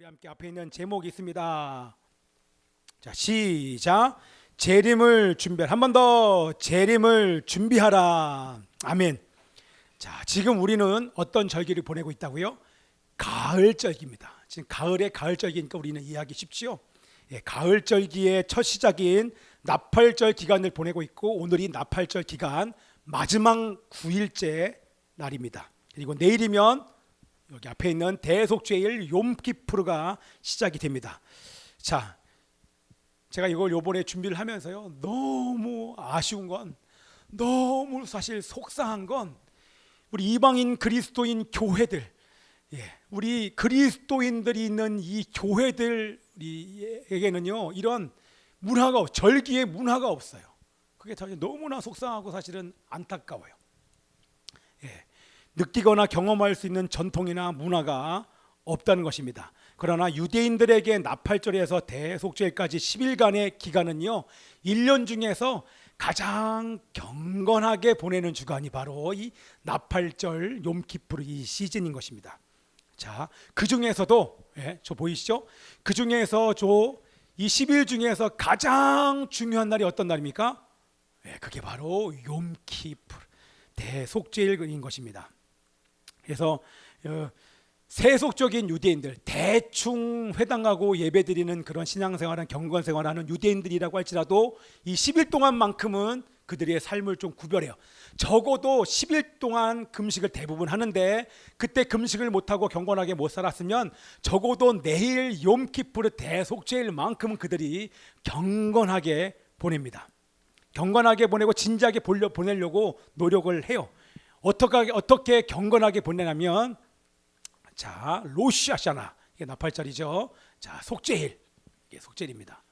함께 앞에 있는 제목이 있습니다. 자, 시작. 재림을 준비하라. 한 번 더. 재림을 준비하라. 아멘. 자, 지금 우리는 어떤 절기를 보내고 있다고요? 가을절기입니다. 지금 가을의 가을절기니까 우리는 이해하기 쉽지요. 예, 가을절기의 첫 시작인 나팔절 기간을 보내고 있고, 오늘이 나팔절 기간 마지막 9일째 날입니다. 그리고 내일이면 여기 앞에 있는 대속죄일 욤키푸르가 시작이 됩니다. 자, 제가 이걸 요번에 준비를 하면서요, 너무 아쉬운 건, 너무 사실 속상한 건, 우리 이방인 그리스도인 교회들, 우리 그리스도인들이 있는 이 교회들에게는요, 이런 문화가, 절기의 문화가 없어요. 그게 너무나 속상하고 사실은 안타까워요. 느끼거나 경험할 수 있는 전통이나 문화가 없다는 것입니다. 그러나 유대인들에게 나팔절에서 대속죄일까지 10일간의 기간은요, 1년 중에서 가장 경건하게 보내는 주간이 바로 이 나팔절 욤키푸르 이 시즌인 것입니다. 자, 그 중에서도 저 보이시죠? 그 중에서 이 10일 중에서 가장 중요한 날이 어떤 날입니까? 그게 바로 욤키푸르 대속죄일인 것입니다. 그래서 세속적인 유대인들, 대충 회당 가고 예배드리는 그런 신앙생활은 경건생활하는 유대인들이라고 할지라도 이 10일 동안만큼은 그들의 삶을 좀 구별해요. 적어도 10일 동안 금식을 대부분 하는데, 그때 금식을 못하고 경건하게 못 살았으면 적어도 내일 욤키푸르 대속죄일만큼은 그들이 경건하게 보냅니다. 경건하게 보내고 진지하게 보내려고 노력을 해요. 어떻게 경건하게 보내냐면, 자, 로시아샤나, 이게 나팔절이죠. 자, 속죄일, 이게 속죄일입니다.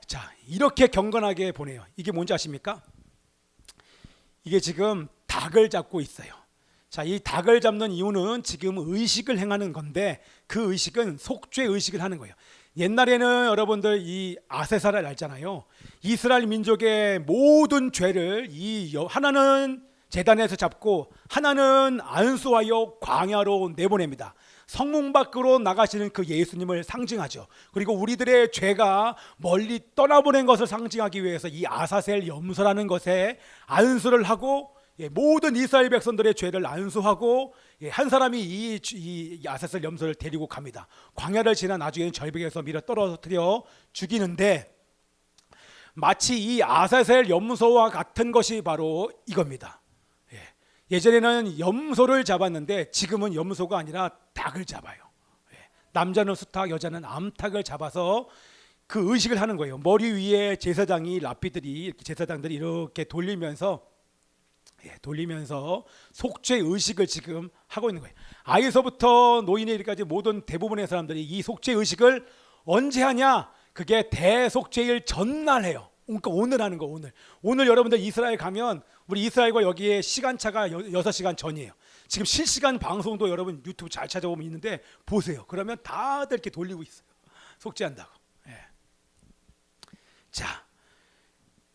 자, 이렇게 경건하게 보내요. 이게 뭔지 아십니까? 이게 지금 닭을 잡고 있어요. 자, 이 닭을 잡는 이유는 지금 의식을 행하는 건데, 그 의식은 속죄 의식을 하는 거예요. 옛날에는 여러분들 이 아세사를 알잖아요. 이스라엘 민족의 모든 죄를 하나는 제단에서 잡고 하나는 안수하여 광야로 내보냅니다. 성문 밖으로 나가시는 그 예수님을 상징하죠. 그리고 우리들의 죄가 멀리 떠나보낸 것을 상징하기 위해서 이 아사셀 염소라는 것에 안수를 하고, 모든 이스라엘 백성들의 죄를 안수하고, 한 사람이 이 아사셀 염소를 데리고 갑니다. 광야를 지나 나중에는 절벽에서 밀어 떨어뜨려 죽이는데, 마치 이 아사셀 염소와 같은 것이 바로 이겁니다. 예전에는 염소를 잡았는데 지금은 염소가 아니라 닭을 잡아요. 남자는 수탉, 여자는 암탉을 잡아서 그 의식을 하는 거예요. 머리 위에 제사장들이 이렇게 돌리면서 속죄 의식을 지금 하고 있는 거예요. 아이서부터 노인에 이르기까지 모든 대부분의 사람들이 이 속죄 의식을 언제 하냐? 그게 대속죄일 전날 해요. 그러니까 오늘 하는 거, 오늘 여러분들 이스라엘 가면 우리 이스라엘과 여기에 시간차가 6시간 전이에요. 지금 실시간 방송도 여러분 유튜브 잘 찾아보면 있는데 보세요. 그러면 다들 이렇게 돌리고 있어요. 속죄한다고. 자,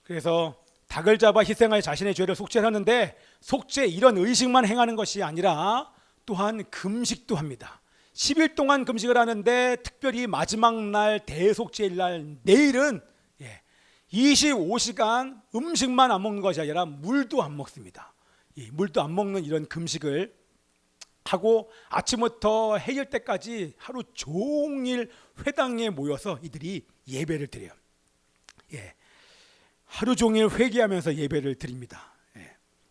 그래서 닭을 잡아 희생할 자신의 죄를 속죄하는데, 속죄 이런 의식만 행하는 것이 아니라 또한 금식도 합니다. 10일 동안 금식을 하는데, 특별히 마지막 날 대속죄일 날 내일은 25시간 음식만 안 먹는 것이 아니라 물도 안 먹습니다. 물도 안 먹는 이런 금식을 하고, 아침부터 해질 때까지 하루 종일 회당에 모여서 이들이 예배를 드려요. 하루 종일 회개하면서 예배를 드립니다.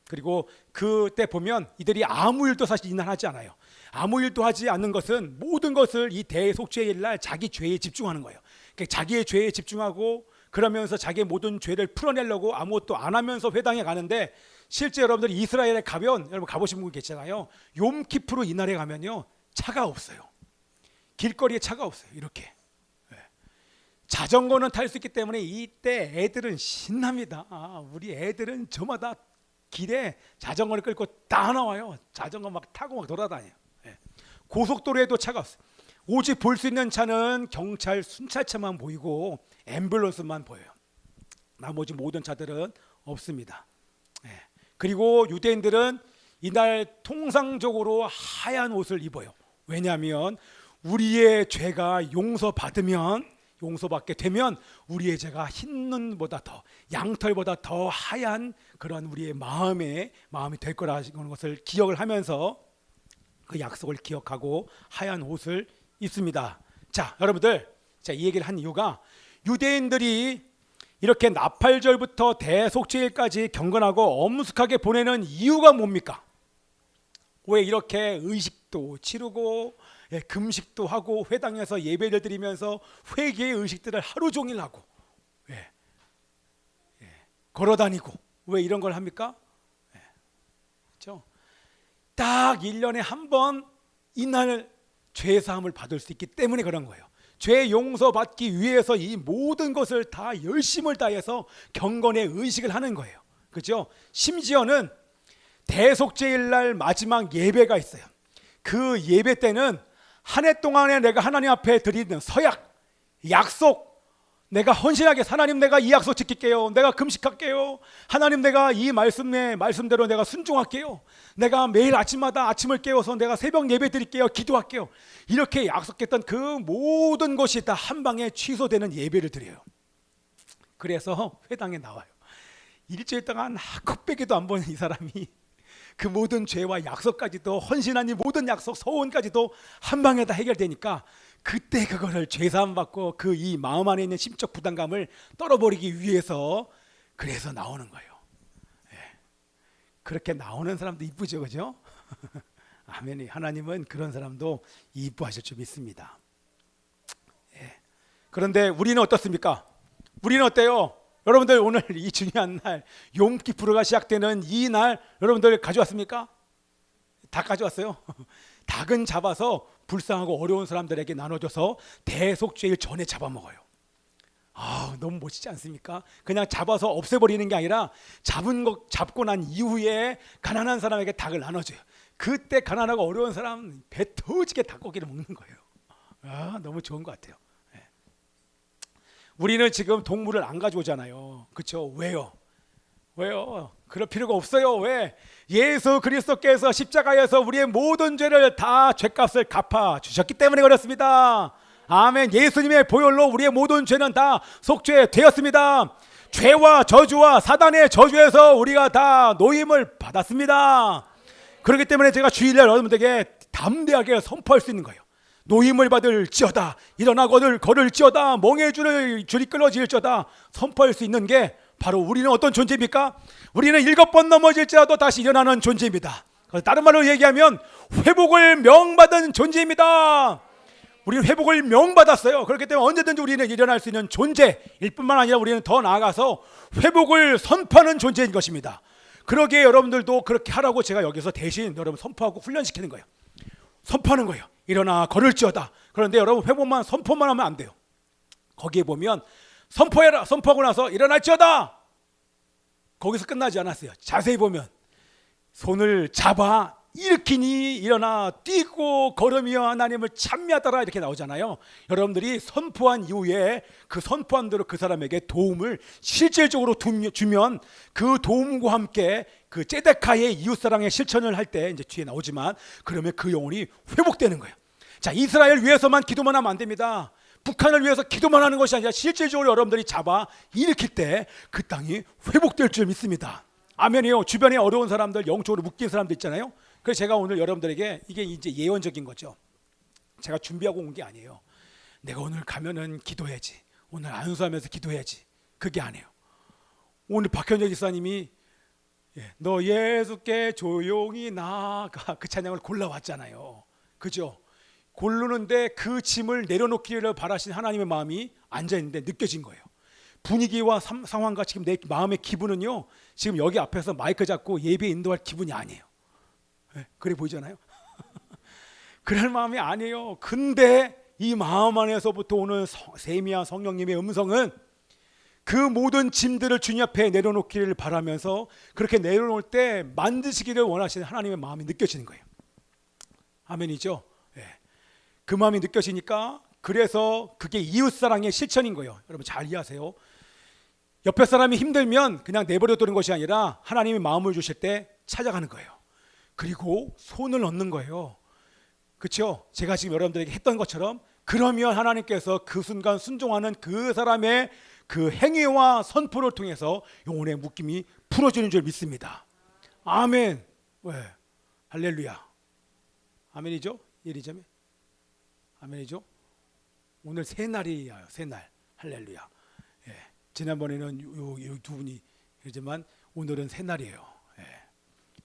그리고 그때 보면 이들이 아무 일도 사실 이날 하지 않아요. 아무 일도 하지 않는 것은 모든 것을 이 대속죄일 날 자기 죄에 집중하는 거예요. 그러니까 자기의 죄에 집중하고, 그러면서 자기의 모든 죄를 풀어내려고 아무것도 안 하면서 회당에 가는데, 실제 여러분들이 이스라엘에 가면, 여러분 가보신 분 계시잖아요. 욤키푸르 이날에 가면요, 차가 없어요. 길거리에 차가 없어요. 이렇게 자전거는 탈 수 있기 때문에 이때 애들은 신납니다. 우리 애들은 저마다 길에 자전거를 끌고 다 나와요. 자전거 막 타고 막 돌아다녀요. 고속도로에도 차가 없어요. 오직 볼 수 있는 차는 경찰 순찰차만 보이고 앰뷸런스만 보여요. 나머지 모든 차들은 없습니다. 그리고 유대인들은 이날 통상적으로 하얀 옷을 입어요. 왜냐하면 우리의 죄가 용서받게 되면 우리의 죄가 흰 눈보다 더, 양털보다 더 하얀 그런 우리의 마음이 될 거라는 것을 기억을 하면서 그 약속을 기억하고 하얀 옷을 입습니다. 자, 여러분들, 이 얘기를 한 이유가 유대인들이 이렇게 나팔절부터 대속죄일까지 경건하고 엄숙하게 보내는 이유가 뭡니까? 왜 이렇게 의식도 치르고 금식도 하고 회당에서 예배를 드리면서 회개의 의식들을 하루 종일 하고 걸어다니고 왜 이런 걸 합니까? 그렇죠? 딱 1년에 한 번 이날 죄사함을 받을 수 있기 때문에 그런 거예요. 죄 용서받기 위해서 이 모든 것을 다 열심을 다해서 경건의 의식을 하는 거예요. 그렇죠? 심지어는 대속죄일 날 마지막 예배가 있어요. 그 예배 때는 한 해 동안에 내가 하나님 앞에 드리는 서약, 약속, 내가 헌신하게, 하나님 내가 이 약속 지킬게요. 내가 금식할게요. 하나님 내가 이 말씀대로 내가 순종할게요. 내가 매일 아침마다 아침을 깨워서 내가 새벽 예배 드릴게요. 기도할게요. 이렇게 약속했던 그 모든 것이 다 한 방에 취소되는 예배를 드려요. 그래서 회당에 나와요. 일주일 동안 컵배기도 안 보는 이 사람이 그 모든 죄와 약속까지도, 헌신한 이 모든 약속, 서원까지도 한 방에 다 해결되니까 그때 그거를 죄사함 받고 그 이 마음 안에 있는 심적 부담감을 떨어버리기 위해서 그래서 나오는 거예요. 그렇게 나오는 사람도 이쁘죠, 그죠? 아멘. 하나님은 그런 사람도 이뻐하실 줄 믿습니다. 그런데 우리는 어떻습니까? 우리는 어때요? 여러분들 오늘 이 중요한 날 욤키푸르가 시작되는 이 날 여러분들 가져왔습니까? 다 가져왔어요. 닭은 잡아서 불쌍하고 어려운 사람들에게 나눠줘서 대속죄일 전에 잡아먹어요. 너무 멋지지 않습니까? 그냥 잡아서 없애버리는 게 아니라 잡고 난 이후에 가난한 사람에게 닭을 나눠줘요. 그때 가난하고 어려운 사람 배 터지게 닭고기를 먹는 거예요. 너무 좋은 것 같아요. 우리는 지금 동물을 안 가져오잖아요. 그렇죠? 왜요? 그럴 필요가 없어요. 왜? 예수 그리스도께서 십자가에서 우리의 모든 죄를 다 죄값을 갚아 주셨기 때문에 그렇습니다. 아멘. 예수님의 보혈로 우리의 모든 죄는 다 속죄되었습니다. 죄와 저주와 사단의 저주에서 우리가 다 노임을 받았습니다. 그렇기 때문에 제가 주일날 여러분들에게 담대하게 선포할 수 있는 거예요. 노임을 받을지어다, 일어나 걸을지어다, 멍에 줄이 끊어질지어다 선포할 수 있는 게 바로 우리는 어떤 존재입니까? 우리는 7번 넘어질지라도 다시 일어나는 존재입니다. 다른 말로 얘기하면 회복을 명받은 존재입니다. 우리는 회복을 명받았어요. 그렇기 때문에 언제든지 우리는 일어날 수 있는 존재일 뿐만 아니라 우리는 더 나아가서 회복을 선포하는 존재인 것입니다. 그러기에 여러분들도 그렇게 하라고 제가 여기서 대신 여러분 선포하고 훈련시키는 거예요. 선포하는 거예요. 일어나 걸을지어다. 그런데 여러분 회복만 선포만 하면 안 돼요. 거기에 보면 선포해라, 선포하고 나서 일어날지어다. 거기서 끝나지 않았어요. 자세히 보면 손을 잡아 일으키니 일어나 뛰고 걸으며 하나님을 찬미하더라 이렇게 나오잖아요. 여러분들이 선포한 이후에 그 선포한 대로 그 사람에게 도움을 실질적으로 주면 그 도움과 함께 그 제데카의 이웃사랑의 실천을 할 때 이제 뒤에 나오지만 그러면 그 영혼이 회복되는 거예요. 자, 이스라엘 위해서만 기도만 하면 안 됩니다. 북한을 위해서 기도만 하는 것이 아니라 실질적으로 여러분들이 잡아 일으킬 때 그 땅이 회복될 줄 믿습니다. 아멘이요. 주변에 어려운 사람들, 영적으로 묶인 사람들 있잖아요. 그래서 제가 오늘 여러분들에게 이게 이제 예언적인 거죠. 제가 준비하고 온 게 아니에요. 내가 오늘 가면은 기도해야지, 오늘 안수하면서 기도해야지, 그게 아니에요. 오늘 박현정 기사님이 너 예수께 조용히 나아가 그 찬양을 골라왔잖아요. 그죠? 고르는데 그 짐을 내려놓기를 바라신 하나님의 마음이 앉아있는데 느껴진 거예요. 분위기와 상황과 지금 내 마음의 기분은요, 지금 여기 앞에서 마이크 잡고 예배 인도할 기분이 아니에요. 그래 보이잖아요. 그럴 마음이 아니에요. 근데 이 마음 안에서부터 오는 세미한 성령님의 음성은 그 모든 짐들을 주님 앞에 내려놓기를 바라면서 그렇게 내려놓을 때 만드시기를 원하시는 하나님의 마음이 느껴지는 거예요. 아멘이죠. 그 마음이 느껴지니까 그래서 그게 이웃사랑의 실천인 거예요. 여러분 잘 이해하세요. 옆에 사람이 힘들면 그냥 내버려 두는 것이 아니라 하나님이 마음을 주실 때 찾아가는 거예요. 그리고 손을 얻는 거예요. 그렇죠? 제가 지금 여러분들에게 했던 것처럼 그러면 하나님께서 그 순간 순종하는 그 사람의 그 행위와 선포를 통해서 영혼의 묶임이 풀어지는 줄 믿습니다. 아멘. 왜? 할렐루야. 아멘이죠? 예리자매. 아멘이죠? 오늘 새 날이에요. 새 날. 할렐루야. 예. 지난번에는 요 두 분이 그러지만 오늘은 새 날이에요. 예.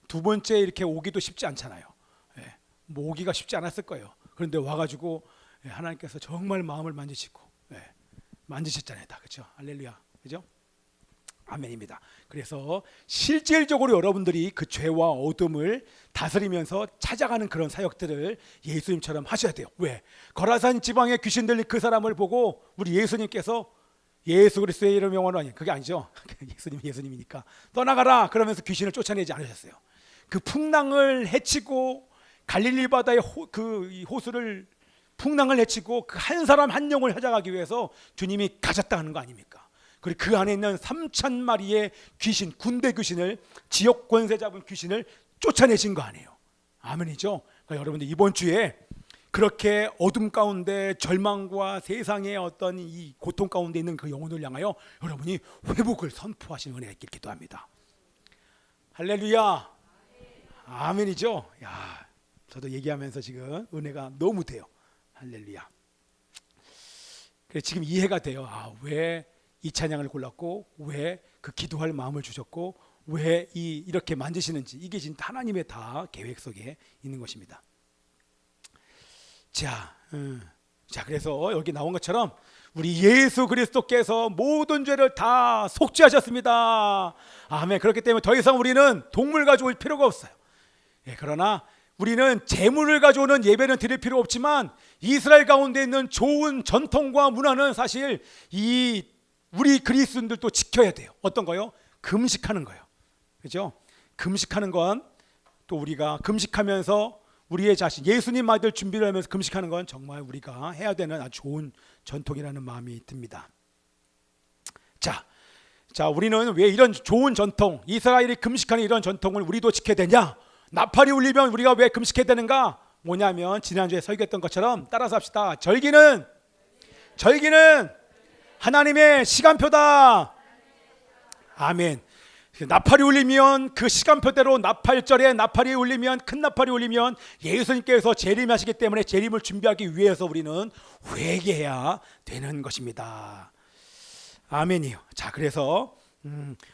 두 번째 이렇게 오기도 쉽지 않잖아요. 예. 뭐 오기가 쉽지 않았을 거예요. 그런데 와가지고 하나님께서 정말 마음을 만지시고 만지셨잖아요, 다. 그렇죠? 할렐루야. 그죠? 아멘입니다. 그래서 실질적으로 여러분들이 그 죄와 어둠을 다스리면서 찾아가는 그런 사역들을 예수님처럼 하셔야 돼요. 왜? 거라산 지방에 귀신 들린 그 사람을 보고 우리 예수님께서 예수 그리스도의 이름 영원하니, 그게 아니죠. 예수님이니까 떠나가라 그러면서 귀신을 쫓아내지 않으셨어요. 그 풍랑을 해치고 갈릴리 바다의 호수를 풍랑을 해치고 그 한 사람 한 영을 찾아가기 위해서 주님이 가셨다 하는 거 아닙니까? 그리고 그 안에 있는 3,000마리의 귀신, 군대 귀신을, 지역 권세 잡은 귀신을 쫓아내신 거 아니에요. 아멘이죠. 그러니까 여러분들 이번 주에 그렇게 어둠 가운데 절망과 세상의 어떤 이 고통 가운데 있는 그 영혼을 향하여 여러분이 회복을 선포하시는 은혜가 있길 기도합니다. 할렐루야. 아멘이죠. 야, 저도 얘기하면서 지금 은혜가 너무 돼요. 할렐루야. 그래서 지금 이해가 돼요. 왜 이 찬양을 골랐고, 왜 그 기도할 마음을 주셨고, 왜 이렇게 만드시는지, 이게 진짜 하나님의 다 계획 속에 있는 것입니다. 자, 그래서 여기 나온 것처럼 우리 예수 그리스도께서 모든 죄를 다 속죄하셨습니다. 아멘. 그렇기 때문에 더 이상 우리는 동물 가져올 필요가 없어요. 그러나 우리는 재물을 가져오는 예배는 드릴 필요 없지만 이스라엘 가운데 있는 좋은 전통과 문화는 사실 우리 그리스도인들도 지켜야 돼요. 어떤 거요? 금식하는 거요. 그죠? 금식하는 건 또 우리가 금식하면서 우리의 자신, 예수님 맞을 준비를 하면서 금식하는 건 정말 우리가 해야 되는 아주 좋은 전통이라는 마음이 듭니다. 자, 우리는 왜 이런 좋은 전통, 이스라엘이 금식하는 이런 전통을 우리도 지켜야 되냐? 나팔이 울리면 우리가 왜 금식해야 되는가? 뭐냐면 지난주에 설교했던 것처럼 따라서 합시다. 절기는 하나님의 시간표다. 아멘. 나팔이 울리면 그 시간표대로 나팔절에 나팔이 울리면, 큰 나팔이 울리면 예수님께서 재림하시기 때문에 재림을 준비하기 위해서 우리는 회개해야 되는 것입니다. 아멘이요. 자, 그래서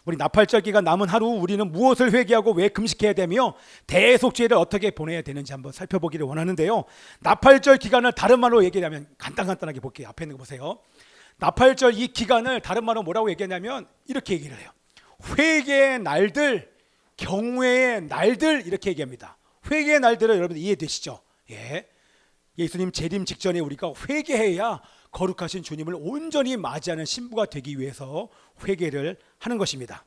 우리 나팔절기가 남은 하루 우리는 무엇을 회개하고 왜 금식해야 되며 대속죄를 어떻게 보내야 되는지 한번 살펴보기를 원하는데요. 나팔절 기간을 다른 말로 얘기하면 간단하게 볼게요. 앞에 있는 거 보세요. 나팔절 이 기간을 다른 말로 뭐라고 얘기하냐면 이렇게 얘기를 해요. 회개의 날들, 경외의 날들, 이렇게 얘기합니다. 회개의 날들을 여러분 이해되시죠? 예수님 재림 직전에 우리가 회개해야 거룩하신 주님을 온전히 맞이하는 신부가 되기 위해서 회개를 하는 것입니다.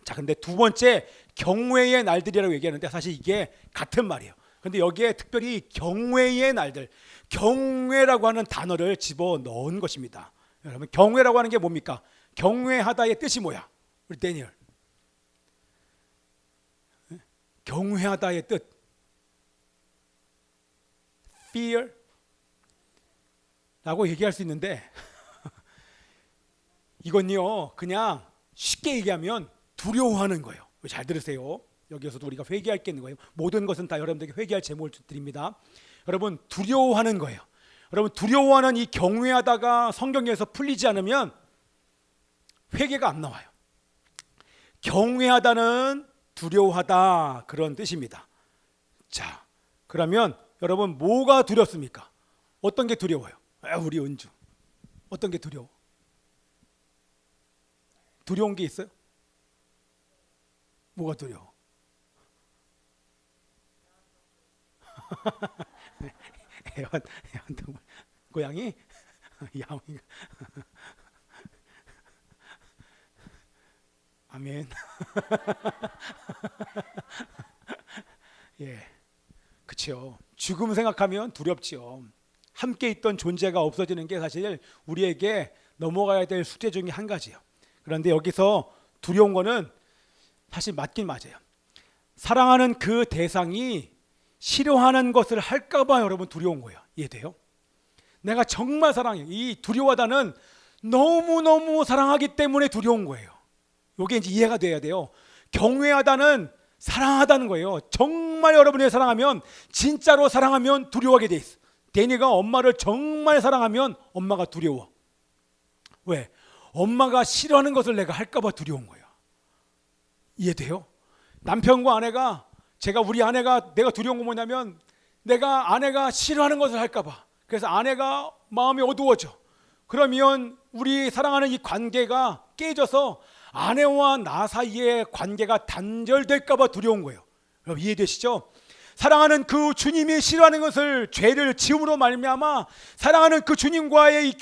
자, 근데 두 번째 경외의 날들이라고 얘기하는데 사실 이게 같은 말이에요. 근데 여기에 특별히 경외의 날들, 경외라고 하는 단어를 집어 넣은 것입니다. 여러분, 경외라고 하는 게 뭡니까? 경외하다의 뜻이 뭐야? 우리 데니얼, 경외하다의 뜻, fear 라고 얘기할 수 있는데 이건요 그냥 쉽게 얘기하면 두려워하는 거예요. 잘 들으세요. 여기에서도 우리가 회개할 게 있는 거예요. 모든 것은 다 여러분들에게 회개할 제목을 드립니다. 여러분, 두려워하는 거예요. 여러분, 두려워하는 이 경외하다가 성경에서 풀리지 않으면 회개가 안 나와요. 경외하다는 두려워하다, 그런 뜻입니다. 자, 그러면 여러분 뭐가 두렵습니까? 어떤 게 두려워요? 우리 은주, 어떤 게 두려워? 두려운 게 있어요? 뭐가 두려워? 애완동물, 고양이, 야옹이. 아멘. 그렇죠. 죽음 생각하면 두렵지요. 함께 있던 존재가 없어지는 게 사실 우리에게 넘어가야 될 숙제 중에 한 가지예요. 그런데 여기서 두려운 거는 사실 맞긴 맞아요. 사랑하는 그 대상이 싫어하는 것을 할까봐 여러분 두려운 거예요. 이해돼요? 내가 정말 사랑해요. 이 두려워하다는 너무너무 사랑하기 때문에 두려운 거예요. 이게 이제 이해가 돼야 돼요. 경외하다는 사랑하다는 거예요. 정말 여러분이 사랑하면, 진짜로 사랑하면 두려워하게 돼 있어. 데니가 엄마를 정말 사랑하면 엄마가 두려워. 왜? 엄마가 싫어하는 것을 내가 할까봐 두려운 거예요. 이해돼요? 남편과 아내가, 우리 아내가 내가 두려운 건 뭐냐면 내가 아내가 싫어하는 것을 할까봐. 그래서 아내가 마음이 어두워져. 그러면 우리 사랑하는 이 관계가 깨져서 아내와 나 사이의 관계가 단절될까봐 두려운 거예요. 여러분 이해되시죠? 사랑하는 그 주님이 싫어하는 것을, 죄를 지음으로 말미암아 사랑하는 그 주님과의 이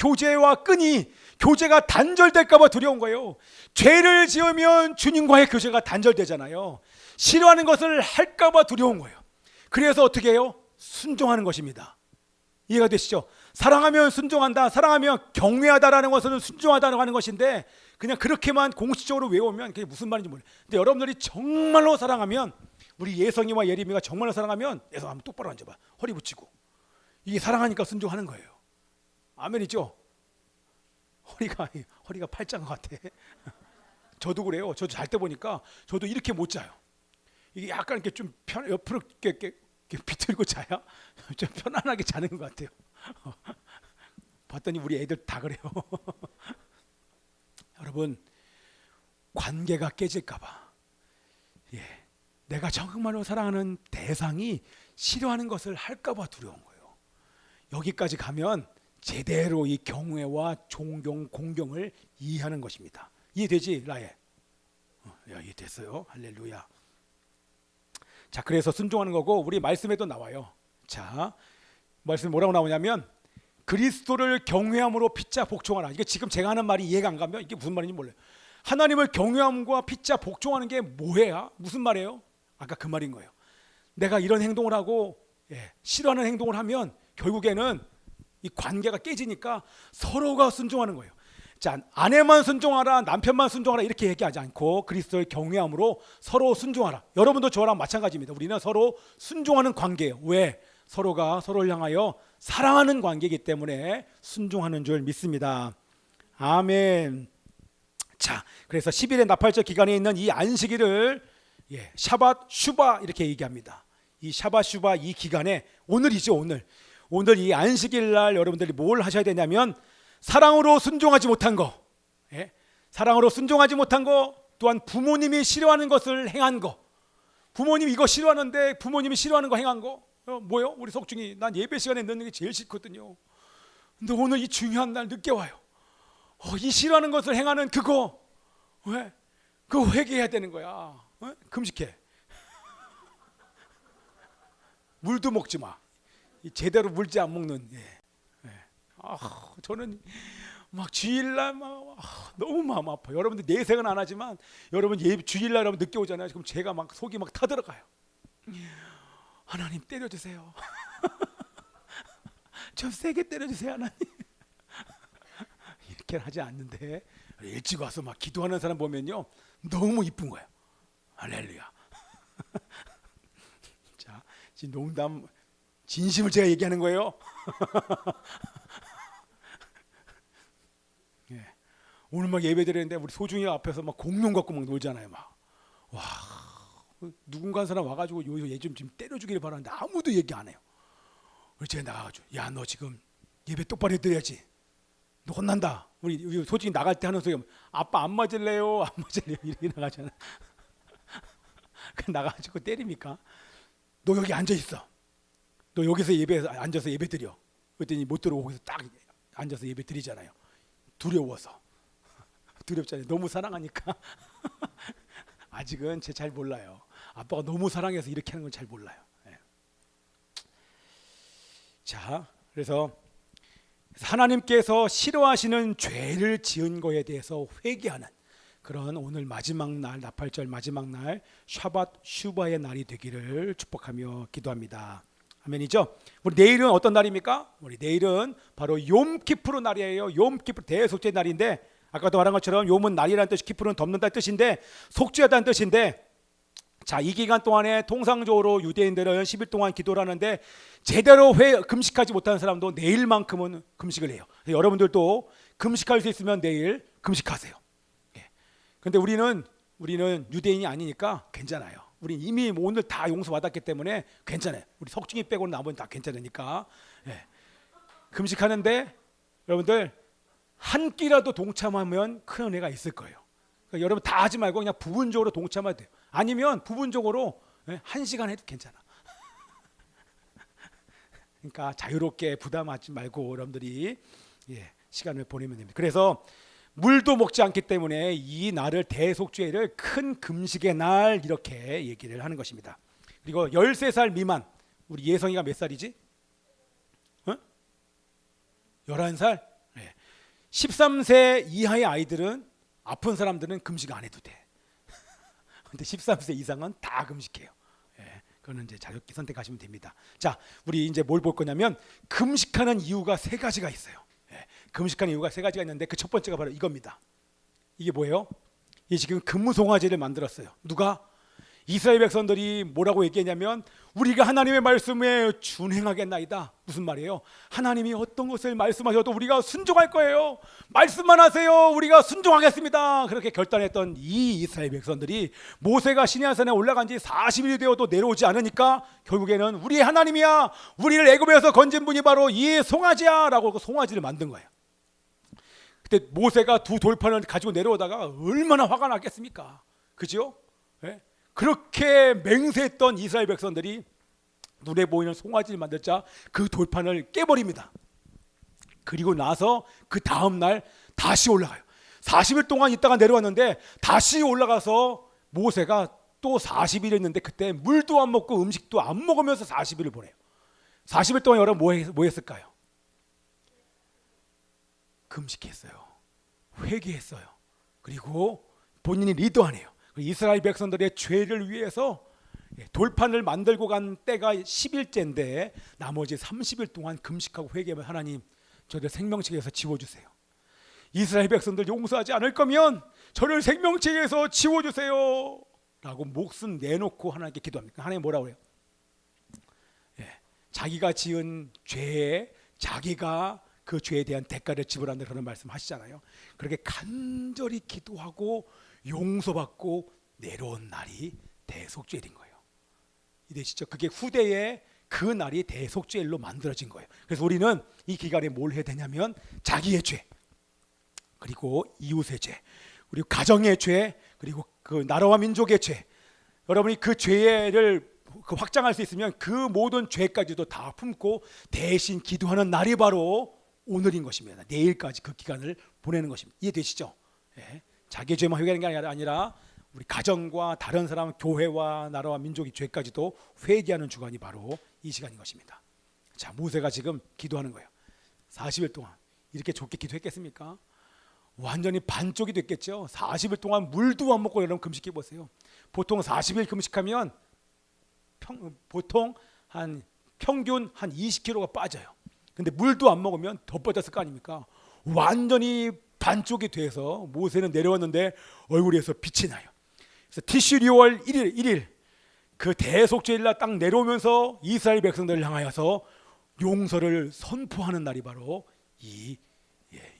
교제가 단절될까봐 두려운 거예요. 죄를 지으면 주님과의 교제가 단절되잖아요. 싫어하는 것을 할까봐 두려운 거예요. 그래서 어떻게 해요? 순종하는 것입니다. 이해가 되시죠? 사랑하면 순종한다, 사랑하면 경외하다라는 것은 순종하다는 하는 것인데, 그냥 그렇게만 공식적으로 외우면 그게 무슨 말인지 몰라요. 근데 여러분들이 정말로 사랑하면, 우리 예성이와 예림이가 정말로 사랑하면, 예성 한번 똑바로 앉아봐. 허리 붙이고. 이게 사랑하니까 순종하는 거예요. 아멘이죠? 허리가 팔짱 같아. 저도 그래요. 저도 잘 때 보니까 저도 이렇게 못 자요. 이게 약간 이렇게 좀 옆으로 이렇게 비틀고 자야 좀 편안하게 자는 것 같아요. 봤더니 우리 애들 다 그래요. 여러분, 관계가 깨질까봐, 내가 정말로 사랑하는 대상이 싫어하는 것을 할까봐 두려운 거예요. 여기까지 가면 제대로 이 경외와 존경, 공경을 이해하는 것입니다. 이해되지, 라예? 이해됐어요. 할렐루야. 자, 그래서 순종하는 거고, 우리 말씀에도 나와요. 자, 말씀 뭐라고 나오냐면, 그리스도를 경외함으로 피차 복종하라. 이게 지금 제가 하는 말이 이해가 안 가면 이게 무슨 말인지 몰라요. 하나님을 경외함과 피차 복종하는 게 뭐예요? 무슨 말이에요? 아까 그 말인 거예요. 내가 이런 행동을 하고 싫어하는 행동을 하면 결국에는 이 관계가 깨지니까 서로가 순종하는 거예요. 자, 아내만 순종하라, 남편만 순종하라 이렇게 얘기하지 않고 그리스도의 경외함으로 서로 순종하라. 여러분도 저랑 마찬가지입니다. 우리는 서로 순종하는 관계예요. 왜? 서로가 서로를 향하여 사랑하는 관계이기 때문에 순종하는 줄 믿습니다. 아멘. 자, 그래서 10일의 나팔절 기간에 있는 이 안식일을 샤밧 슈바 이렇게 얘기합니다. 이 샤밧 슈바 이 기간에, 오늘이죠, 오늘 이 안식일 날 여러분들이 뭘 하셔야 되냐면, 사랑으로 순종하지 못한 거, 사랑으로 순종하지 못한 거, 또한 부모님이 싫어하는 것을 행한 거, 부모님이 이거 싫어하는데 부모님이 싫어하는 거 행한 거, 뭐요? 우리 속중이, 난 예배 시간에 늦는 게 제일 싫거든요. 근데 오늘 이 중요한 날 늦게 와요. 이 싫어하는 것을 행하는 그거, 그거 회개해야 되는 거야. 금식해. 물도 먹지 마. 제대로 물지 안 먹는. 저는 막 주일날 너무 마음 아파. 여러분들 내색은 안 하지만 여러분 주일날 여러분 늦게 오잖아요. 그럼 제가 막 속이 막 타들어가요. 하나님 때려주세요. 좀 세게 때려주세요, 하나님. 이렇게 하지 않는데 일찍 와서 막 기도하는 사람 보면요, 너무 이쁜 거예요. 할렐루야. 자, 지금 농담, 진심을 제가 얘기하는 거예요. 오늘 막 예배 드리는데 우리 소중이 앞에서 막 공룡 갖고 막 놀잖아요. 와, 누군가 한 사람 와가지고 얘 좀 때려주기를 바라는데 아무도 얘기 안 해요. 그래서 제가 나가가지고, 야, 너 지금 예배 똑바로 해드려야지. 너 혼난다. 우리 솔직히 나갈 때 하는 소리가, 아빠 안 맞을래요? 안 맞을래요? 이렇게 나가잖아. 나가가지고 때립니까? 너 여기 앉아 있어. 너 여기서 앉아서 예배 드려. 그랬더니 못 들어오고 거기서 딱 앉아서 예배 드리잖아요. 두려워서. 두렵잖아요. 너무 사랑하니까. 아직은 제 잘 몰라요. 아빠가 너무 사랑해서 이렇게 하는 건 잘 몰라요. 자, 그래서 하나님께서 싫어하시는 죄를 지은 거에 대해서 회개하는 그런 오늘 마지막 날, 나팔절 마지막 날 샤밧 슈바의 날이 되기를 축복하며 기도합니다. 아멘이죠? 우리 내일은 어떤 날입니까? 우리 내일은 바로 욤키푸르 날이에요. 욤키푸르 대속죄 날인데, 아까도 말한 것처럼 욤은 날이라는 뜻이, 키푸르는 덮는다는 뜻인데, 속죄하다는 뜻인데, 자, 이 기간 동안에 통상적으로 유대인들은 10일 동안 기도를 하는데 제대로 금식하지 못하는 사람도 내일만큼은 금식을 해요. 여러분들도 금식할 수 있으면 내일 금식하세요. 그런데 우리는 유대인이 아니니까 괜찮아요. 우리 이미 오늘 다 용서받았기 때문에 괜찮아요. 우리 석중이 빼고는 나머지는 다 괜찮으니까. 금식하는데 여러분들 한 끼라도 동참하면 큰 은혜가 있을 거예요. 그러니까 여러분 다 하지 말고 그냥 부분적으로 동참해도 돼요. 아니면 부분적으로 1시간 해도 괜찮아. 그러니까 자유롭게 부담하지 말고 여러분들이 시간을 보내면 됩니다. 그래서 물도 먹지 않기 때문에 이 날을 대속죄를 큰 금식의 날 이렇게 얘기를 하는 것입니다. 그리고 13살 미만, 우리 예성이가 몇 살이지? 11살? 13세 이하의 아이들은, 아픈 사람들은 금식 안 해도 돼. 근데 13세 이상은 다 금식해요. 그거는 이제 자유롭게 선택하시면 됩니다. 자, 우리 이제 뭘 볼 거냐면 금식하는 이유가 세 가지가 있어요. 금식하는 이유가 세 가지가 있는데 그 첫 번째가 바로 이겁니다. 이게 뭐예요? 이 지금 금송아지를 만들었어요. 누가? 이스라엘 백성들이 뭐라고 얘기했냐면 우리가 하나님의 말씀에 준행하겠나이다. 무슨 말이에요? 하나님이 어떤 것을 말씀하셔도 우리가 순종할 거예요. 말씀만 하세요. 우리가 순종하겠습니다. 그렇게 결단했던 이 이스라엘 백성들이 모세가 시내산에 올라간 지 40일이 되어도 내려오지 않으니까 결국에는 우리 하나님이야, 우리를 애굽에서 건진 분이 바로 이 송아지야 라고 그 송아지를 만든 거예요. 그때 모세가 두 돌판을 가지고 내려오다가 얼마나 화가 났겠습니까? 그죠? 그렇게 맹세했던 이스라엘 백성들이 눈에 보이는 송아지를 만들자 그 돌판을 깨버립니다. 그리고 나서 그 다음 날 다시 올라가요. 40일 동안 있다가 내려왔는데 다시 올라가서 모세가 또 40일 했는데 그때 물도 안 먹고 음식도 안 먹으면서 40일을 보내요. 40일 동안 여러분 뭐 했을까요? 금식했어요. 회개했어요. 그리고 본인이 리더하네요. 이스라엘 백성들의 죄를 위해서 돌판을 만들고 간 때가 10일째인데 나머지 30일 동안 금식하고 회개하면 하나님 저들 생명책에서 지워주세요. 이스라엘 백성들 용서하지 않을 거면 저를 생명책에서 지워주세요 라고 목숨 내놓고 하나님께 기도합니다. 하나님 뭐라고 해요? 자기가 지은 죄에 자기가 그 죄에 대한 대가를 지불한다 그런 말씀 하시잖아요. 그렇게 간절히 기도하고 용서받고 내려온 날이 대속죄일인 거예요. 이해되시죠? 그게 후대에 그 날이 대속죄일로 만들어진 거예요. 그래서 우리는 이 기간에 뭘 해야 되냐면 자기의 죄, 그리고 이웃의 죄, 그리고 가정의 죄, 그리고 그 나라와 민족의 죄, 여러분이 그 죄를 확장할 수 있으면 그 모든 죄까지도 다 품고 대신 기도하는 날이 바로 오늘인 것입니다. 내일까지 그 기간을 보내는 것입니다. 이해되시죠? 자기 죄만 회개하는 게 아니라 우리 가정과 다른 사람, 교회와 나라와 민족의 죄까지도 회개하는 주간이 바로 이 시간인 것입니다. 자, 모세가 지금 기도하는 거예요. 40일 동안 이렇게 좋게 기도했겠습니까? 완전히 반쪽이 됐겠죠. 40일 동안 물도 안 먹고 여러분 금식해 보세요. 보통 40일 금식하면 보통 평균 한 20kg가 빠져요. 근데 물도 안 먹으면 더 빠졌을 거 아닙니까? 완전히 반쪽이 돼서 모세는 내려왔는데 얼굴에서 빛이 나요. 그래서 티슈 6월 1일 그 대속죄일날 딱 내려오면서 이스라엘 백성들을 향하여서 용서를 선포하는 날이 바로 이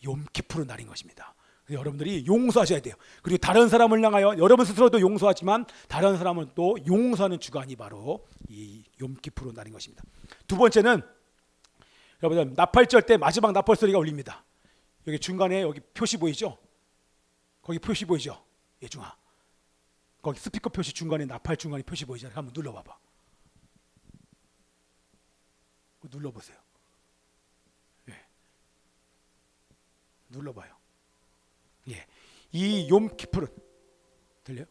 욤키푸르 날인 것입니다. 여러분들이 용서하셔야 돼요. 그리고 다른 사람을 향하여 여러분 스스로도 용서하지만 다른 사람은 또 용서하는 주간이 바로 이 욤키푸르 날인 것입니다. 두 번째는 여러분들 나팔절 때 마지막 나팔 소리가 울립니다. 여기 중간에 여기 표시 보이죠? 거기 표시 보이죠? 예중아, 거기 스피커 표시 중간에 나팔 중간에 표시 보이잖아요. 한번 눌러봐봐. 눌러보세요. 눌러봐요. 이 욤키푸르 들려요?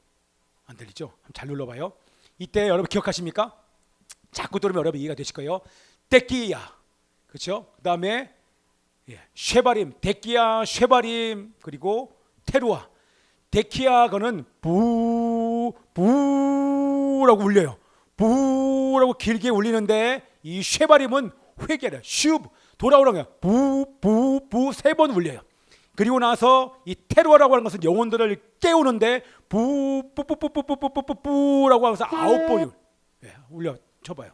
안 들리죠? 잘 눌러봐요. 이때 여러분 기억하십니까? 자꾸 들으면 여러분 이해가 되실 거예요. 데키야, 그렇죠? 그 다음에 쉐바림, 데키야, 쉐바림, 그리고 테루아. 데키야 그는 부라고 울려요. 부라고 길게 울리는데 이 쉐바림은 회개를 슈브 돌아오라는 거야. 부 세 번 울려요. 그리고 나서 이 테러라고 하는 것은 영혼들을 깨우는데 부라고 하면서 9번이 울려 쳐봐요.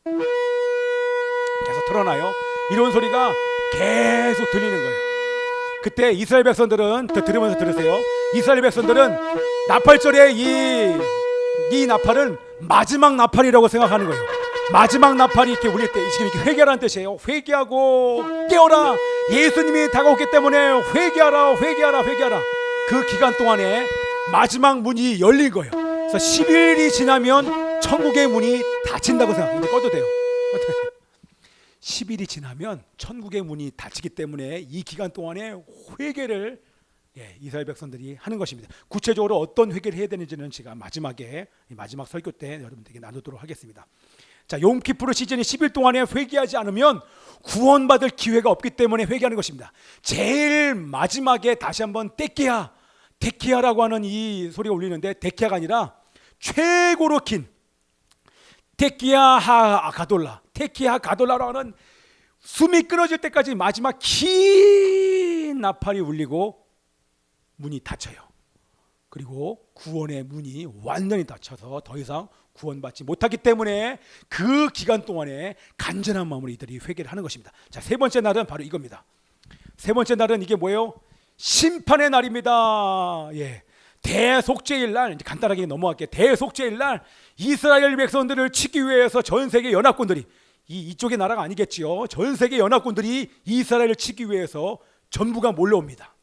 계속 틀어놔요. 이런 소리가 계속 들리는 거예요. 그때 이스라엘 백성들은 더 들으면서 들으세요. 이스라엘 백성들은 나팔절에 이 나팔은 마지막 나팔이라고 생각하는 거예요. 마지막 나팔이 이렇게 울릴 때 지금 이렇게 회개하라는 뜻이에요. 회개하고 깨어라. 예수님이 다가오기 때문에 회개하라, 회개하라, 회개하라. 그 기간 동안에 마지막 문이 열린 거예요. 그래서 10일이 지나면 천국의 문이 닫힌다고 생각해요. 이제 꺼도 돼요. 10일이 지나면 천국의 문이 닫히기 때문에 이 기간 동안에 회개를 이스라엘 백성들이 하는 것입니다. 구체적으로 어떤 회개를 해야 되는지는 제가 마지막 설교 때 여러분들에게 나누도록 하겠습니다. 자, 욤키푸르 시즌이 10일 동안에 회개하지 않으면 구원받을 기회가 없기 때문에 회개하는 것입니다. 제일 마지막에 다시 한번 데키야라고 하는 이 소리가 울리는데, 데키야가 아니라 최고로 긴 데키야 가돌라라고 하는 숨이 끊어질 때까지 마지막 긴 나팔이 울리고 문이 닫혀요. 그리고 구원의 문이 완전히 닫혀서 더 이상 구원받지 못하기 때문에 그 기간 동안에 간절한 마음으로 이들이 회개를 하는 것입니다. 자, 세 번째 날은 바로 이겁니다. 세 번째 날은 이게 뭐예요? 심판의 날입니다. 대속죄일 날, 이제 간단하게 넘어갈게요. 대속죄일 날 이스라엘 백성들을 치기 위해서 전 세계 연합군들이, 이쪽의 나라가 아니겠지요. 전 세계 연합군들이 이스라엘을 치기 위해서 전부가 몰려옵니다.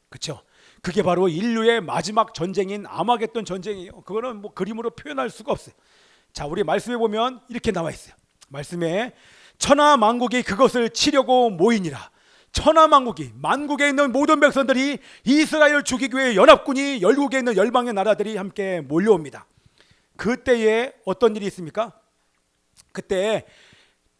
그렇죠? 그게 바로 인류의 마지막 전쟁인 아마겟돈 전쟁이에요. 그거는 뭐 그림으로 표현할 수가 없어요. 자, 우리 말씀에 보면 이렇게 나와 있어요. 말씀에 천하 만국이 그것을 치려고 모이니라. 천하 만국에 있는 모든 백성들이 이스라엘을 죽이기 위해 연합군이 열국에 있는 열방의 나라들이 함께 몰려옵니다. 그때에 어떤 일이 있습니까? 그때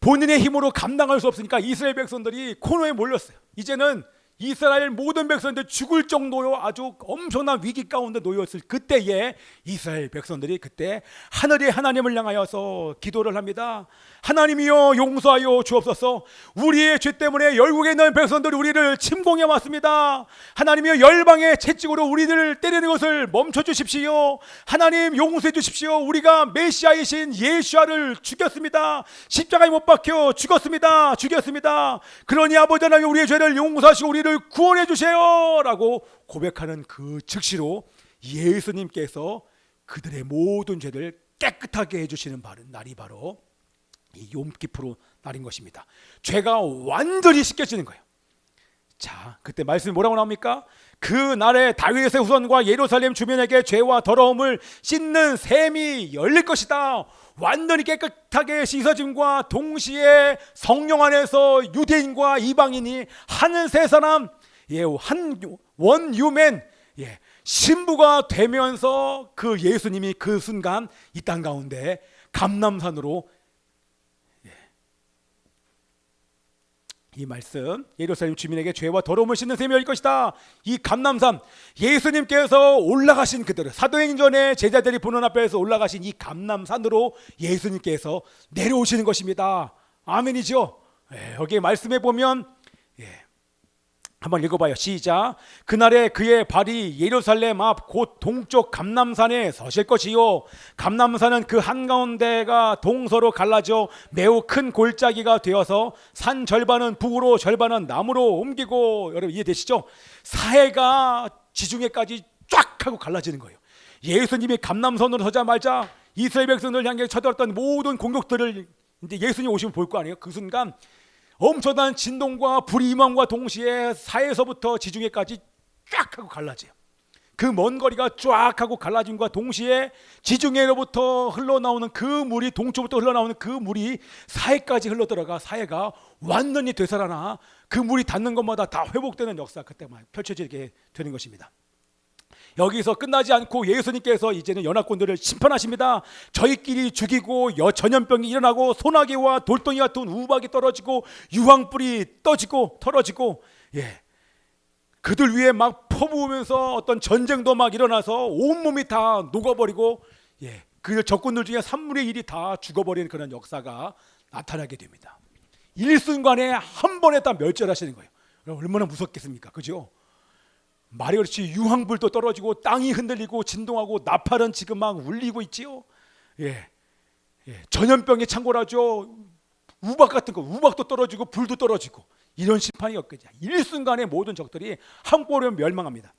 본인의 힘으로 감당할 수 없으니까 이스라엘 백성들이 코너에 몰렸어요. 이제는 이스라엘 모든 백성들 죽을 정도로 아주 엄청난 위기 가운데 놓였을 그때에 이스라엘 백성들이 그때 하늘의 하나님을 향하여서 기도를 합니다. 하나님이여 용서하여 주옵소서. 우리의 죄 때문에 열국에 있는 백성들이 우리를 침공해 왔습니다. 하나님이여 열방의 채찍으로 우리들을 때리는 것을 멈춰 주십시오. 하나님 용서해 주십시오. 우리가 메시아이신 예수아를 죽였습니다. 십자가에 못 박혀 죽였습니다. 그러니 아버지 하나님 우리의 죄를 용서하시고 우리를 구원해 주세요 라고 고백하는 그 즉시로 예수님께서 그들의 모든 죄를 깨끗하게 해주시는 날이 바로 이 욤키푸르 날인 것입니다. 죄가 완전히 씻겨지는 거예요. 자, 그때 말씀이 뭐라고 나옵니까? 그 날에 다윗의 후손과 예루살렘 주민에게 죄와 더러움을 씻는 샘이 열릴 것이다. 완전히 깨끗하게 씻어짐과 동시에 성령 안에서 유대인과 이방인이 한 세 사람, 한 원유맨, 신부가 되면서 그 예수님이 그 순간 이 땅 가운데 감람산으로, 이 말씀 예루살렘 주민에게 죄와 더러움을 씻는 셈이 열릴 것이다. 이 감람산, 예수님께서 올라가신 그대로 사도행전에 제자들이 보는 앞에서 올라가신 이 감람산으로 예수님께서 내려오시는 것입니다. 아멘이죠. 여기 말씀에 보면 한번 읽어봐요. 시작. 그날에 그의 발이 예루살렘 앞 곧 동쪽 감람산에 서실 것이요 감람산은 그 한가운데가 동서로 갈라져 매우 큰 골짜기가 되어서 산 절반은 북으로 절반은 남으로 옮기고, 여러분 이해되시죠? 사해가 지중해까지 쫙 하고 갈라지는 거예요. 예수님이 감람산으로 서자마자 이스라엘 백성들 향해 쳐들었던 모든 공격들을 이제 예수님 오시면 볼 거 아니에요. 그 순간 엄청난 진동과 불이 임함과 동시에 사해서부터 지중해까지 쫙 하고 갈라져요. 그 먼 거리가 쫙 하고 갈라짐과 동시에 지중해로부터 흘러나오는 그 물이, 동쪽부터 흘러나오는 그 물이 사해까지 흘러들어가 사해가 완전히 되살아나 그 물이 닿는 것마다 다 회복되는 역사, 그때만 펼쳐지게 되는 것입니다. 여기서 끝나지 않고 예수님께서 이제는 연합군들을 심판하십니다. 저희끼리 죽이고 전염병이 일어나고 소나기와 돌덩이 같은 우박이 떨어지고 유황불이 떠지고 털어지고, 그들 위에 막 퍼부으면서 어떤 전쟁도 막 일어나서 온몸이 다 녹아버리고, 그 적군들 중에 3분의 1이 다 죽어버리는 그런 역사가 나타나게 됩니다. 일순간에 한 번에 다 멸절하시는 거예요. 얼마나 무섭겠습니까? 그죠? 말이 그렇지 유황불도 떨어지고 땅이 흔들리고 진동하고 나팔은 지금 막 울리고 있지요. 예, 전염병이 창궐하죠. 우박 같은 거, 우박도 떨어지고 불도 떨어지고 이런 심판이 없겠죠. 일순간에 모든 적들이 한꺼번에 멸망합니다.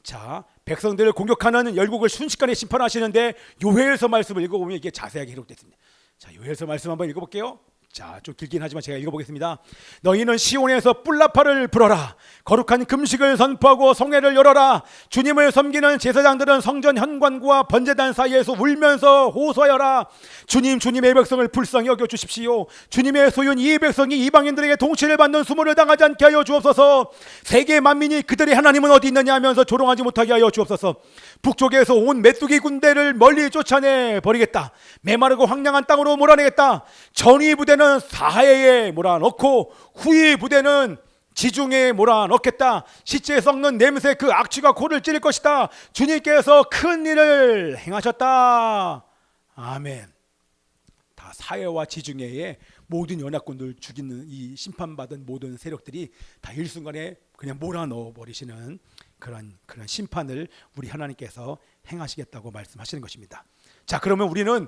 자, 백성들을 공격하는 열국을 순식간에 심판하시는데 요엘서 말씀을 읽어보면 이게 자세하게 기록됐습니다. 자, 요엘서 말씀 한번 읽어볼게요. 자, 좀 길긴 하지만 제가 읽어보겠습니다. 너희는 시온에서 뿔나팔을 불어라. 거룩한 금식을 선포하고 성회를 열어라. 주님을 섬기는 제사장들은 성전 현관과 번제단 사이에서 울면서 호소하여라. 주님, 주님의 백성을 불쌍히 여겨 주십시오. 주님의 소유인 이 백성이 이방인들에게 통치를 받는 수모를 당하지 않게 하여 주옵소서. 세계 만민이 그들의 하나님은 어디 있느냐 하면서 조롱하지 못하게 하여 주옵소서. 북쪽에서 온 메뚜기 군대를 멀리 쫓아내 버리겠다. 메마르고 황량한 땅으로 몰아내겠다. 전위 부대는 사해에 몰아넣고 후위 부대는 지중해에 몰아넣겠다. 시체에 썩는 냄새 그 악취가 코를 찌를 것이다. 주님께서 큰 일을 행하셨다. 아멘. 다 사해와 지중해에 모든 연합군들 죽이는 이 심판받은 모든 세력들이 다 일순간에 그냥 몰아넣어 버리시는 그런 심판을 우리 하나님께서 행하시겠다고 말씀하시는 것입니다. 자, 그러면 우리는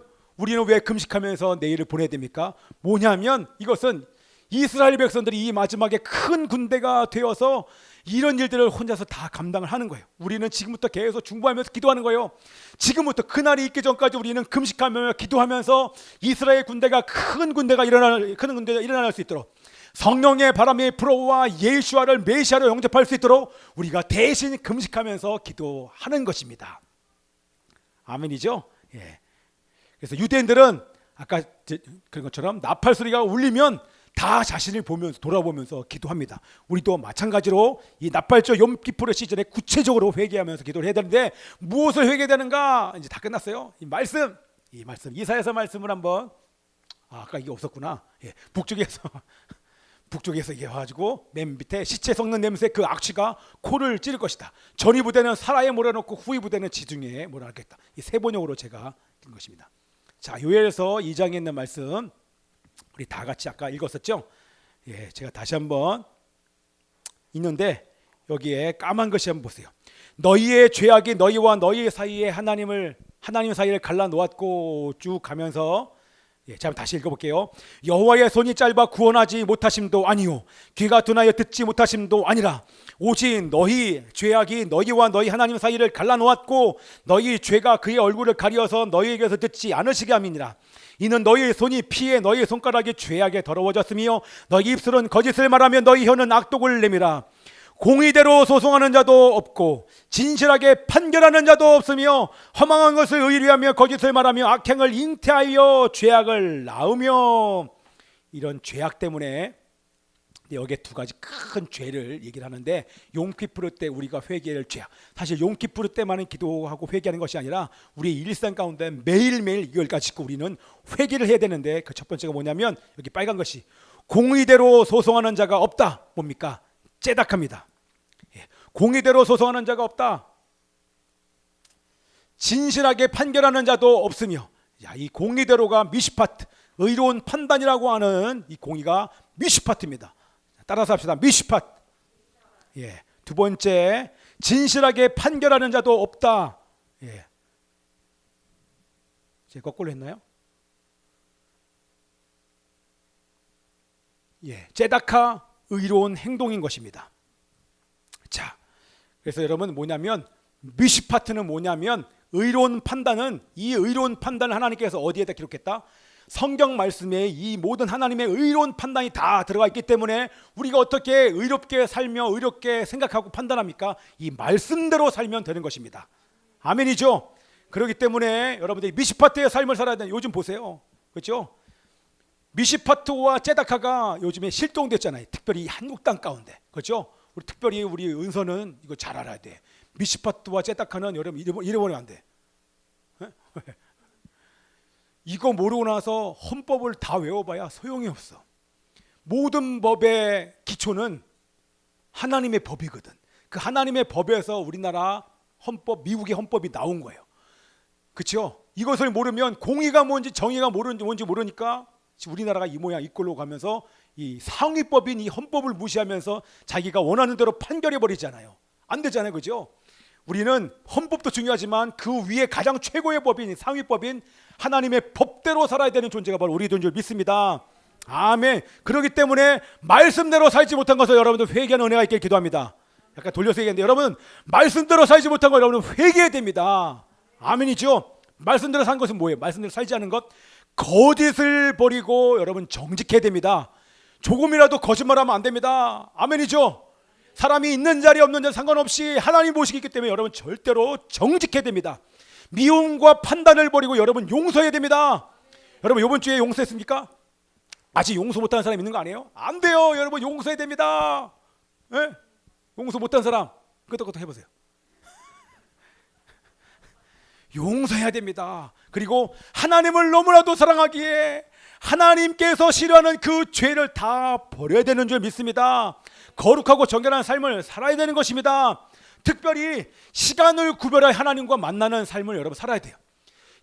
왜 금식하면서 내일을 보내야 됩니까? 뭐냐면 이것은 이스라엘 백성들이 이 마지막에 큰 군대가 되어서 이런 일들을 혼자서 다 감당을 하는 거예요. 우리는 지금부터 계속 중보하면서 기도하는 거예요. 지금부터 그날이 있기 전까지 우리는 금식하며 기도하면서 이스라엘 군대가 큰 군대가 일어날 수 있도록 성령의 바람이 불어와 예수와를 메시아로 영접할 수 있도록 우리가 대신 금식하면서 기도하는 것입니다. 아멘이죠? 예. 그래서 유대인들은 아까 그런 것처럼 나팔 소리가 울리면 다 자신을 보면서 돌아보면서 기도합니다. 우리도 마찬가지로 이 나팔절 욤키푸르 시즌에 구체적으로 회개하면서 기도를 해야 되는데 무엇을 회개되는가? 이제 다 끝났어요. 이 말씀 이사야서 말씀을 한번 아까 이게 없었구나. 예, 북쪽에서 이게 와가지고 맨 밑에 시체 썩는 냄새 그 악취가 코를 찌를 것이다. 전위 부대는 사라에 몰아넣고 후위 부대는 지중해에 몰아넣겠다. 이 세 번역으로 제가 든 것입니다. 자, 요엘서 2장에 있는 말씀 우리 다 같이 아까 읽었었죠? 예, 제가 다시 한번 있는데 여기에 까만 것이 한번 보세요. 너희의 죄악이 너희와 너희 사이에 하나님 사이를 갈라 놓았고 쭉 가면서 예, 자, 다시 읽어볼게요. 여호와의 손이 짧아 구원하지 못하심도 아니요 귀가 둔하여 듣지 못하심도 아니라 오직 너희 죄악이 너희와 너희 하나님 사이를 갈라놓았고 너희 죄가 그의 얼굴을 가리어서 너희에게서 듣지 않으시게 함이니라. 이는 너희의 손이 피해 너희의 손가락이 죄악에 더러워졌으며 너희 입술은 거짓을 말하며 너희 혀는 악독을 내밀어 공의대로 소송하는 자도 없고 진실하게 판결하는 자도 없으며 허망한 것을 의로 하며 거짓을 말하며 악행을 잉태하여 죄악을 낳으며 이런 죄악 때문에 여기에 두 가지 큰 죄를 얘기를 하는데 용키푸르 때 우리가 회개할 죄악 사실 용키푸르 때만은 기도하고 회개하는 것이 아니라 우리의 일상 가운데 매일매일 이걸 가지고 우리는 회개를 해야 되는데 그 첫 번째가 뭐냐면 여기 빨간 것이 공의대로 소송하는 자가 없다. 뭡니까? 째닥합니다. 공의대로 소송하는 자가 없다. 진실하게 판결하는 자도 없으며 이 공의대로가 미시파트 의로운 판단이라고 하는 이 공의가 미시파트입니다. 따라서 합시다. 미시파트. 예. 두 번째 진실하게 판결하는 자도 없다. 예. 제가 거꾸로 했나요? 예. 째닥하 의로운 행동인 것입니다. 자, 그래서 여러분 뭐냐면 미시파트는 뭐냐면 의로운 판단은 이 의로운 판단을 하나님께서 어디에다 기록했다? 성경 말씀에 이 모든 하나님의 의로운 판단이 다 들어가 있기 때문에 우리가 어떻게 의롭게 살며 의롭게 생각하고 판단합니까? 이 말씀대로 살면 되는 것입니다. 아멘이죠? 그렇기 때문에 여러분들이 미시파트의 삶을 살아야 되는 요즘 보세요. 그렇죠? 미시파트와 째닥하가 요즘에 실종됐잖아요. 특별히 한국 땅 가운데. 그렇죠? 특별히 우리 은서는 이거 잘 알아야 돼. 미시파트와 째닥하는 여러분 잃어버리면 안 돼. 이거 모르고 나서 헌법을 다 외워봐야 소용이 없어. 모든 법의 기초는 하나님의 법이거든. 그 하나님의 법에서 우리나라 헌법, 미국의 헌법이 나온 거예요. 그렇죠? 이것을 모르면 공의가 뭔지 정의가 뭔지 모르니까 우리나라가 이 모양 이 꼴로 가면서 이 상위법인 이 헌법을 무시하면서 자기가 원하는 대로 판결해 버리잖아요. 안 되잖아요, 그죠? 우리는 헌법도 중요하지만 그 위에 가장 최고의 법인 상위법인 하나님의 법대로 살아야 되는 존재가 바로 우리인 줄 믿습니다. 아멘. 그렇기 때문에 말씀대로 살지 못한 것을 여러분들 회개하는 은혜가 있길 기도합니다. 약간 돌려서 얘기했는데 여러분 말씀대로 살지 못한 거 여러분은 회개해야 됩니다. 아멘이죠? 말씀대로 산 것은 뭐예요? 말씀대로 살지 않은 것, 거짓을 버리고 여러분 정직해야 됩니다. 조금이라도 거짓말하면 안 됩니다. 아멘이죠? 사람이 있는 자리 없는 자리 상관없이 하나님 보시기 있기 때문에 여러분 절대로 정직해야 됩니다. 미움과 판단을 버리고 여러분 용서해야 됩니다. 여러분 이번 주에 용서했습니까? 아직 용서 못하는 사람 있는 거 아니에요? 안 돼요. 여러분 용서해야 됩니다. 네? 용서 못한 사람 끄덕끄덕 해보세요. 용서해야 됩니다. 그리고 하나님을 너무나도 사랑하기에 하나님께서 싫어하는 그 죄를 다 버려야 되는 줄 믿습니다. 거룩하고 정결한 삶을 살아야 되는 것입니다. 특별히 시간을 구별하여 하나님과 만나는 삶을 여러분 살아야 돼요.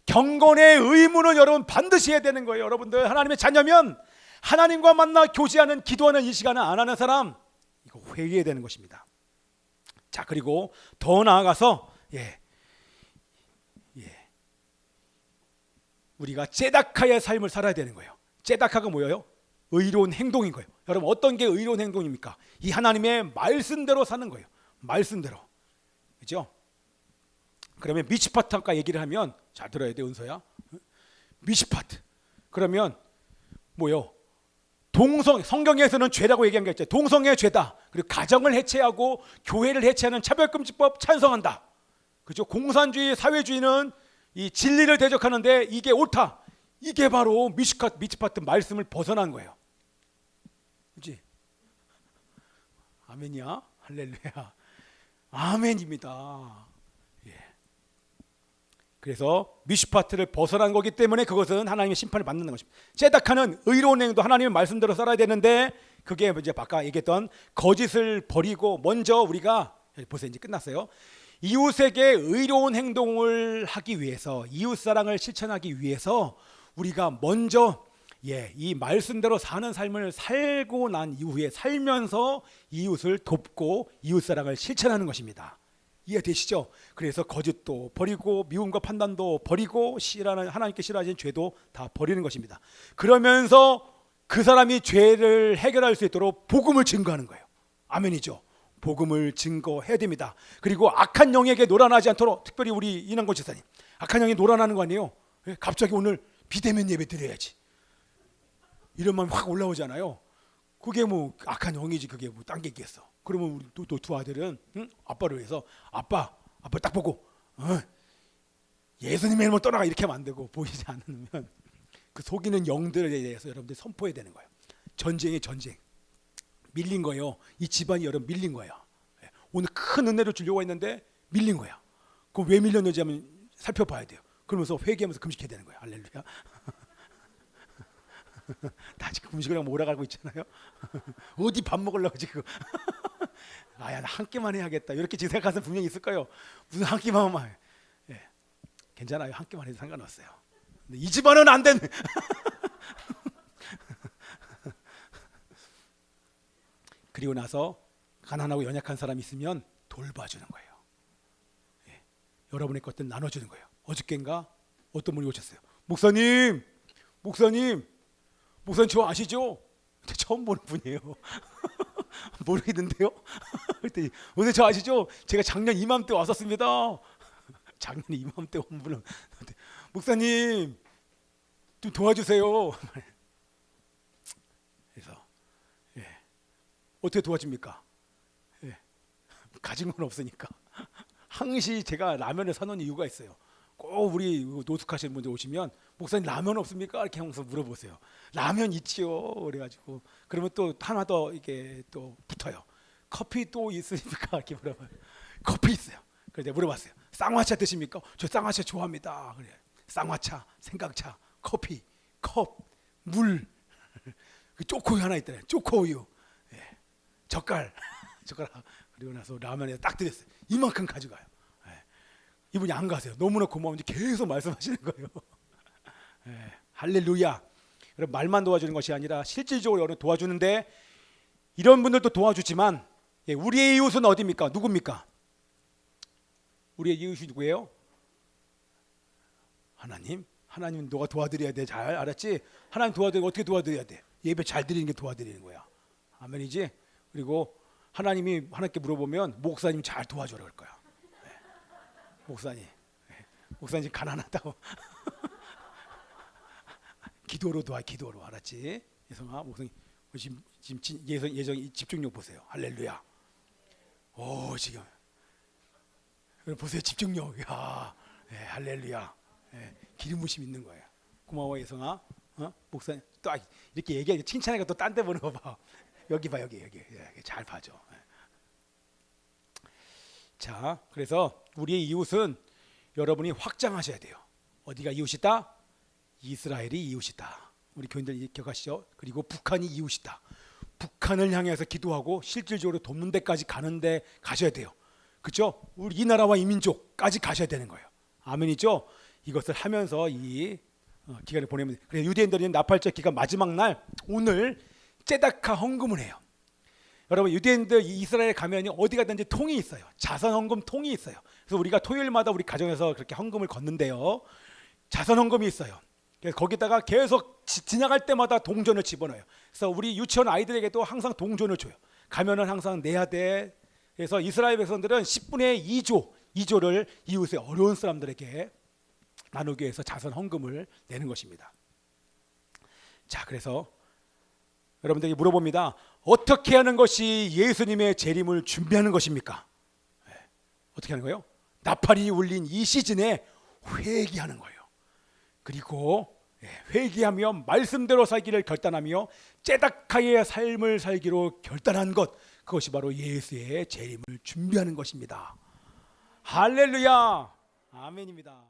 경건의 의무는 여러분 반드시 해야 되는 거예요. 여러분들 하나님의 자녀면 하나님과 만나 교제하는 기도하는 이 시간을 안 하는 사람 이거 회개해야 되는 것입니다. 자, 그리고 더 나아가서 우리가 제다카의 삶을 살아야 되는 거예요. 제다카가 뭐예요? 의로운 행동인 거예요. 여러분 어떤 게 의로운 행동입니까? 이 하나님의 말씀대로 사는 거예요. 말씀대로. 그렇죠? 그러면 미치파트 아까 얘기를 하면 잘 들어야 돼, 은서야. 미치파트. 그러면 뭐요? 성경에서는 죄라고 얘기한 게 있죠. 동성애 죄다. 그리고 가정을 해체하고 교회를 해체하는 차별금지법 찬성한다. 그렇죠? 공산주의, 사회주의는 이 진리를 대적하는데 이게 옳다. 이게 바로 미치파트 말씀을 벗어난 거예요. 그렇지? 아멘이야? 할렐루야. 아멘입니다. 예. 그래서 미시파트를 벗어난 거기 때문에 그것은 하나님의 심판을 받는 것입니다. 제다카는 의로운 행동, 하나님의 말씀대로 살아야 되는데 그게 이제 아까 얘기했던 거짓을 버리고 먼저 우리가 보세요. 이제 끝났어요. 이웃에게 의로운 행동을 하기 위해서, 이웃 사랑을 실천하기 위해서 우리가 먼저 이 말씀대로 사는 삶을 살고 난 이후에 살면서 이웃을 돕고 이웃 사랑을 실천하는 것입니다. 이해되시죠? 그래서 거짓도 버리고 미움과 판단도 버리고 하나님께 싫어하시는 죄도 다 버리는 것입니다. 그러면서 그 사람이 죄를 해결할 수 있도록 복음을 증거하는 거예요. 아멘이죠? 복음을 증거해야 됩니다. 그리고 악한 영에게 놀아나지 않도록, 특별히 우리 이남고 지사님 악한 영이 놀아나는 거 아니에요? 갑자기 오늘 비대면 예배 드려야지 이런 마음이 확 올라오잖아요. 그게 뭐 악한 영이지, 그게 뭐 딴 게 있겠어. 그러면 우리 또 두 아들은 아빠를 위해서 아빠 딱 보고 예수님의 이름으로 떠나가 이렇게 하면 안 되고, 보이지 않으면 그 속이는 영들에 대해서 여러분들이 선포해야 되는 거예요. 전쟁의 전쟁. 밀린 거예요. 이 집안이 여러분 밀린 거예요. 오늘 큰 은혜를 주려고 했는데 밀린 거야. 그럼 왜 밀렸는지 한번 살펴봐야 돼요. 그러면서 회개하면서 금식해야 되는 거예요. 할렐루야. 나 지금 금식을 하고 몰아가고 있잖아요. 어디 밥 먹으려고 지금. 아야, 나 한 끼만 해야겠다. 이렇게 지금 생각하는 사람 분명히 있을 거예요. 무슨 한 끼만 하면. 괜찮아요. 한 끼만 해도 상관없어요. 근데 이 집안은 안 되는. 그리고 나서 가난하고 연약한 사람이 있으면 돌봐주는 거예요. 여러분의 것들 나눠주는 거예요. 어저께인가 어떤 분이 오셨어요. 목사님 저 아시죠? 처음 보는 분이에요. 모르겠는데요? 그랬더니 오늘 저 아시죠? 제가 작년 이맘때 왔었습니다. 작년 이맘때 온 분은 목사님 좀 도와주세요. 그래서 어떻게 도와줍니까? 가진 건 없으니까. 항시 제가 라면을 사놓은 이유가 있어요. 꼭 우리 노숙하시는 분들 오시면 목사님 라면 없습니까? 이렇게 항상 물어보세요. 라면 있지요. 그래가지고 그러면 또 하나 더 이게 또 붙어요. 커피 또 있습니까? 이렇게 물어봐요. 커피 있어요. 그래서 물어봤어요. 쌍화차 드십니까? 저 쌍화차 좋아합니다. 그래. 쌍화차, 생강차, 커피, 컵, 물, 초코우유 하나 있더래요. 초코우유, 젓갈. 그리고 나서 라면에 딱 드렸어요. 이만큼 가져가요. 이분이 안 가세요. 너무나 고마운지 계속 말씀하시는 거예요. 할렐루야. 여러분 말만 도와주는 것이 아니라 실질적으로 여러분 도와주는데 이런 분들도 도와주지만 우리의 이웃은 어디입니까? 누굽니까? 우리의 이웃이 누구예요? 하나님. 하나님 너가 도와드려야 돼. 잘 알았지? 하나님 도와드리고 어떻게 도와드려야 돼? 예배 잘 드리는 게 도와드리는 거야. 아멘이지? 그리고 하나님이 하나님께 물어보면 목사님 잘 도와줘라 그럴 거야. 네. 목사님. 네. 목사님 가난하다고. 기도로 도와. 기도로. 알았지? 예성아 목사님 지금 예정 집중력 보세요. 할렐루야. 오 지금 여러분 보세요. 집중력. 야, 네, 할렐루야. 네, 기름 부심 있는 거예요. 고마워 예성아. 목사님 또 이렇게 얘기하니까 칭찬하니까 또 딴 데 보는 거 봐. 여기 봐 여기 잘 봐줘. 네. 자 그래서 우리의 이웃은 여러분이 확장하셔야 돼요. 어디가 이웃이다? 이스라엘이 이웃이다. 우리 교인들 기억하시죠? 그리고 북한이 이웃이다. 북한을 향해서 기도하고 실질적으로 돕는 데까지 가는데 가셔야 돼요. 그렇죠? 우리 이 나라와 이 민족까지 가셔야 되는 거예요. 아멘이죠? 이것을 하면서 이 기간을 보내면 돼요. 그래서 유대인들은 나팔절 기간 마지막 날 오늘 째다카 헌금을 해요. 여러분 유대인들 이스라엘 가면 어디 가든지 통이 있어요. 자선 헌금 통이 있어요. 그래서 우리가 토요일마다 우리 가정에서 그렇게 헌금을 걷는데요. 자선 헌금이 있어요. 그래서 거기다가 계속 지나갈 때마다 동전을 집어넣어요. 그래서 우리 유치원 아이들에게도 항상 동전을 줘요. 가면은 항상 내야 돼. 그래서 이스라엘 백성들은 10분의 2조를 이웃의 어려운 사람들에게 나누기 위해서 자선 헌금을 내는 것입니다. 자, 그래서 여러분들에게 물어봅니다. 어떻게 하는 것이 예수님의 재림을 준비하는 것입니까? 네. 어떻게 하는 거예요? 나팔이 울린 이 시즌에 회개하는 거예요. 그리고 회개하며 말씀대로 살기를 결단하며 째다카의 삶을 살기로 결단한 것, 그것이 바로 예수의 재림을 준비하는 것입니다. 할렐루야, 아멘입니다.